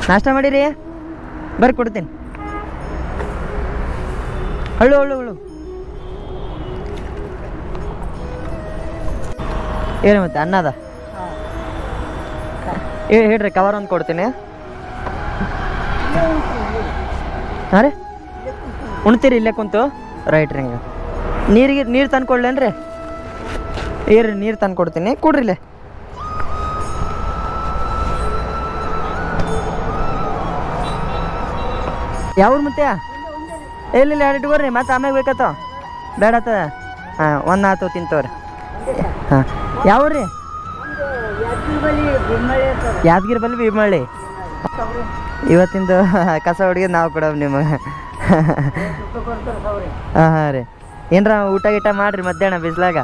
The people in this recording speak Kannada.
ನಾಷ್ಟ ಮಾಡಿರಿ ಬರ್ರಿ ಕೊಡ್ತೀನಿ. ಹಳ್ಳು ಹಳ್ಳು ಹಳ್ಳು ಹೇಳಿ ಮತ್ತೆ ಅನ್ನದ ಹೇಳ್ರಿ ಕವರ್ ಒಂದು ಕೊಡ್ತೀನಿ. ಹಾಂ ರೀ ಉಣ್ತೀರಿ ಇಲ್ಲೇ ಕುಂತು ರೈಟ್ ರೀ. ಹಿಂಗೆ ನೀರು ತಂದು ಕೊಡ್ಲೇನ್ರಿ? ಏರಿ ನೀರು ತಂದು ಕೊಡ್ತೀನಿ ಕೊಡ್ರಿ ಇಲ್ಲೇ. ಯಾವ್ರು ಮತ್ತೆ ಇಲ್ಲ ಎರಡು ಇಟ್ಕೋರಿ ಮತ್ತೆ ಆಮ್ಯಾಗ ಬೇಕತ್ತ ಬೇಡತ್ತ. ಹಾಂ ಒಂದು ಆತು ತಿಂತವ್ರಿ. ಹಾಂ ಯಾವ್ರಿ? ಯಾದಗಿರಿ ಬಲ್ಲಿ ಭೀಮಳ್ಳಿ. ಇವತ್ತಿಂದು ಕಸ ಹುಡುಗಿ ನಾವು ಕೊಡವ್ ನಿಮಗೆ. ಹಾಂ ಹಾಂ ರೀ ಏನರ ಊಟ ಗೀಟ ಮಾಡಿರಿ ಮಧ್ಯಾಹ್ನ ಬಿಸ್ಲಾಗ.